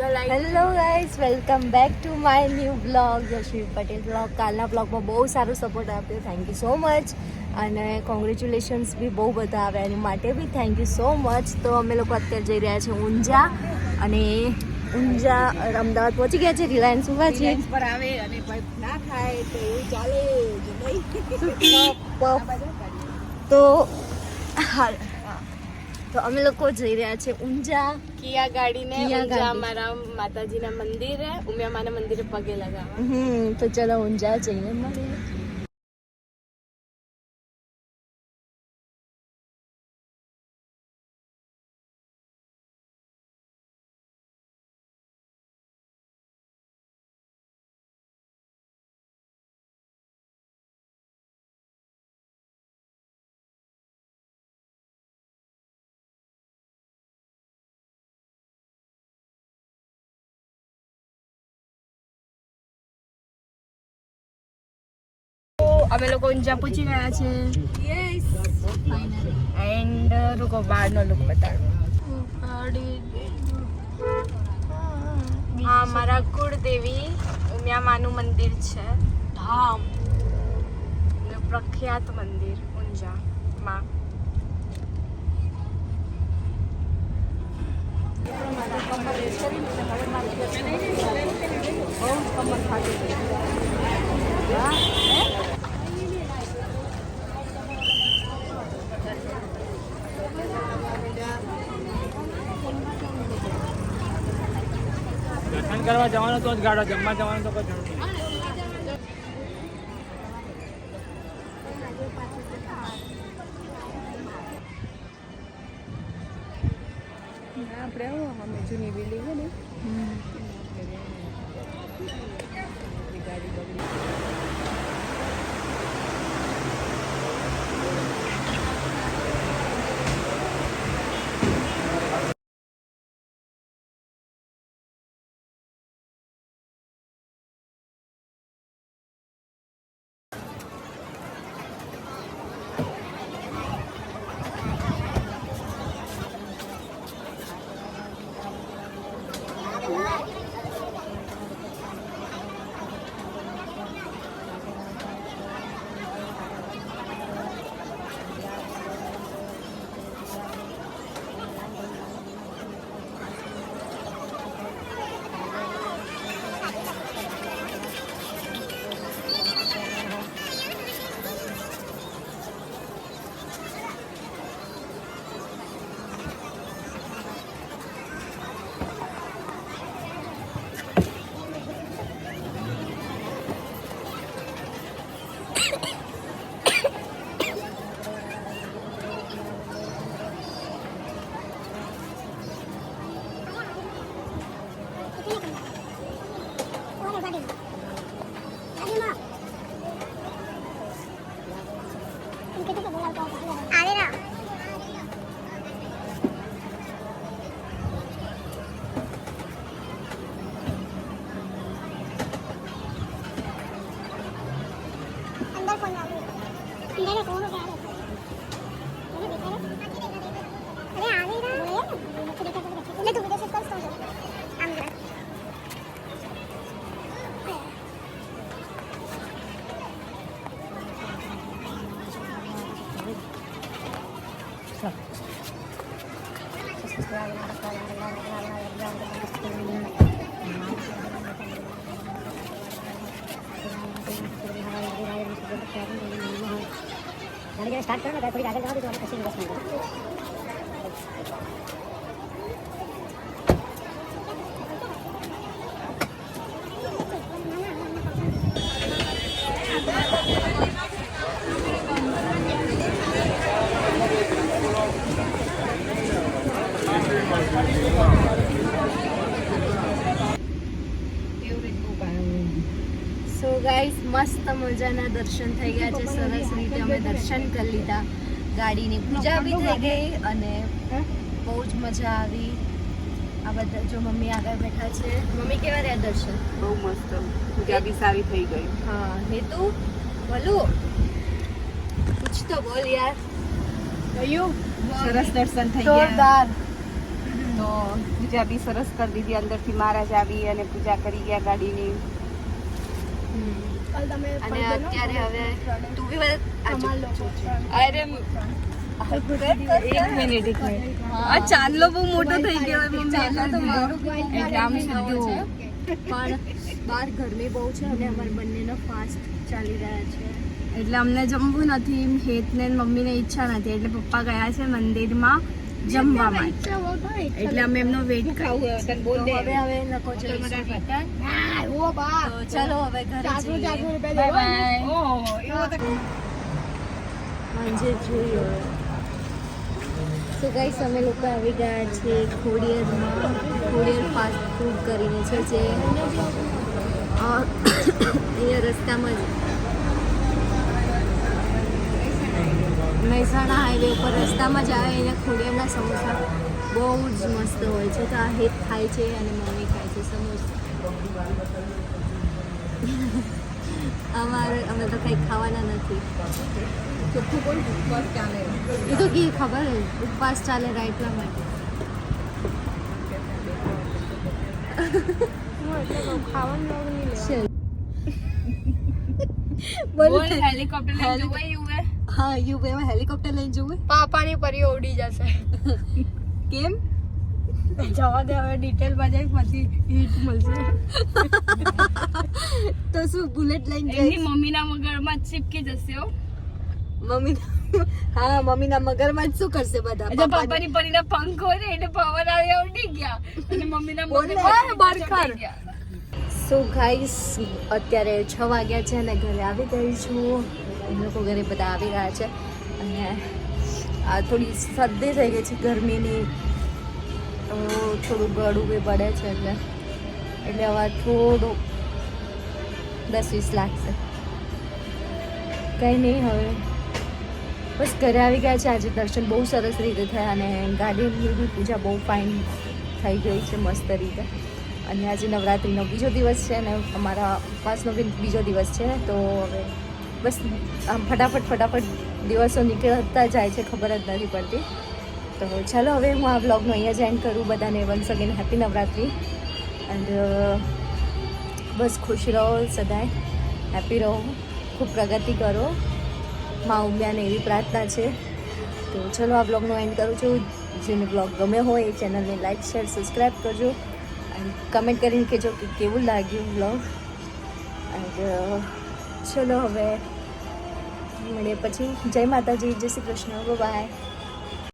Hello guys, welcome back to my new blog Yashvi Patel blog. કાલના બ્લોગમાં બહુ સારો સપોર્ટ આપ્યો, થેન્ક યુ સો મચ. અને કોંગ્રેચ્યુલેશન્સ બી બહુ બધા આવ્યા, એની માટે બી થેન્ક યુ સો મચ. તો અમે લોકો અત્યારે જઈ રહ્યા છીએ ઊંઝા, અને ઊંઝા અમદાવાદ પહોંચી ગયા છે. રિલાયન્સ ઉભા છે પર આવે અને ના થાય તો એવું ચાલે તો હાલ. તો અમે લોકો જઈ રહ્યા છે ઊંઝા કિયા ગાડીને કિયા ઊંઝા ગાડી. અમારા માતાજીના મંદિરે ઉમિયામાના મંદિરે પગે લગાવવા. તો ચલો ઊંઝા જઈને મળીએ. અમે લોકો ઊંઝા પહોંચી ગયા છે. Yes, finally. એન્ડ રૂકો બહારનો લુક બતાડો. હા, મારા કુળદેવી ઉમિયામાનું મંદિર છે, ધામ પ્રખ્યાત મંદિર ઊંઝામાં. દર્શન કરવા જવાનું તો જ ગાડો, જમવા જવાનું તો કોઈ જરૂર નહીં. આપણે અમે જૂની બિલ્ડિંગ છે ને ગાડી બગડી. स्टार्ट करो ना, थोड़ी आगे जाओ तो अच्छी इन्वेस्टमेंट है. સો ગાઈસ, મસ્ત મજાના દર્શન થઈ ગયા છે. સરસ રીતે અમે દર્શન કરી લીધા, ગાડીની પૂજા બી થઈ ગઈ અને બહુ જ મજા આવી. આ બધા જો મમ્મી આગળ બેઠા છે. મમ્મી, કેવા રહ્યા દર્શન? બહુ મસ્ત, પૂજા બી સારી થઈ ગઈ. હા, હેતુ બોલો, કુછ તો બોલ યાર. સરસ દર્શન થઈ ગયા. જોરદાર. તો પૂજા બી સરસ કરી દીધી. અંદરથી મહારાજ આવી અને પૂજા કરી ગયા ગાડીની. અને અત્યારે હવે તું બી અરે એક મિનિટ આ ચાંદલો બહુ મોટો થઈ ગયો એટલે આમ સીધું. પણ બહાર ગરમી બહુ છે અને અમારા બંનેનો ફાસ્ટ ચાલી રહ્યા છે. એટલે અમને જમવું નથી. હેતને મમ્મીને ઈચ્છા નથી એટલે પપ્પા ગયા છે મંદિરમાં જમવા માટે. એટલે અમે એમનો વેઇટ કરીએ છીએ. તો હવે લોકો જઈશું return. તો ચલો હવે ઘરે જઈએ. Bye bye. સાંજે જોઈએ હવે. તો ગાઈસ અમે લોકો આવી ગયા છે ખોડિયારમાં. ખોડિયાર ફાસ્ટ ફૂડ કરીને છે જે અહીંયા રસ્તામાં જ મહેસાણા હાઈવે ઉપર રસ્તામાં જ આવે. એને ખોડિયારના સમોસા બહુ જ મસ્ત હોય છે. તો આ હેત ખાય છે અને મમ્મી ખાય છે સમોસા. અમે તો કંઈ ખાવાના નથી. ચોખ્ખું બોલ, ઉપવાસ ચાલે. એ તો કી ખબર હે ઉપવાસ ચાલે એટલા માટે. બોલ હેલિકોપ્ટર લઈને જવાય એવું હે? હા યુએમાં હેલિકોપ્ટર લઈને જવું પાપાની પરી ઉડી જશે. કેમ? જવા દે હવે ડિટેલમાં જાય પછી હિટ મળશે. તો શું બુલેટ લઈને એની જઈશ? મમ્મીના મગરમાં ચીપકી જશે હો. મમ્મી હા મમ્મીના મગરમાં જ શું કરશે બધા? એટલે પાપાની પરીના પંખ હોય ને એટલે પવન આવ્યા ઉડી ગયા અને મમ્મીના બોલ ને. મગરમાં બરખર. સો ગાઈસ અત્યારે 6 વાગ્યા છે અને ઘરે આવી ગઈ છું. એ લોકો ઘરે બધા આવી ગયા છે અને આ થોડી શરદી થઈ ગઈ છે ગરમીની. તો થોડું ગળું બી પડે છે એટલે હવે થોડું 10-20 લાગશે. કંઈ નહીં હવે બસ ઘરે આવી ગયા છે. આજે દર્શન બહુ સરસ રીતે થયા અને ગાર્ડનની બી પૂજા બહુ ફાઇન થઈ ગઈ છે મસ્ત રીતે. અને આજે નવરાત્રિનો બીજો દિવસ છે અને અમારા ઉપવાસનો બી બીજો દિવસ છે. તો હવે બસ આમ ફટાફટ દિવસો નીકળતા જાય છે, ખબર જ નથી પડતી. તો ચાલો હવે હું આ વ્લોગનો અહીંયા જ એન્ડ કરું. બધાને once again happy Navratri and બસ ખુશ રહો સદાય, હેપી રહો, ખૂબ પ્રગતિ કરો. મા ઉમિયાને એવી પ્રાર્થના છે. તો ચલો આ વ્લોગનો એન્ડ કરું છું. જેને વ્લોગ ગમે હોય એ ચેનલને લાઈક શેર સબસ્ક્રાઈબ કરજો એન્ડ કમેન્ટ કરીને કહેજો કે કેવું લાગ્યું વ્લોગ. એન્ડ ચલો હવે મળીએ પછી. જય માતાજી, જય શ્રી કૃષ્ણ, બાય.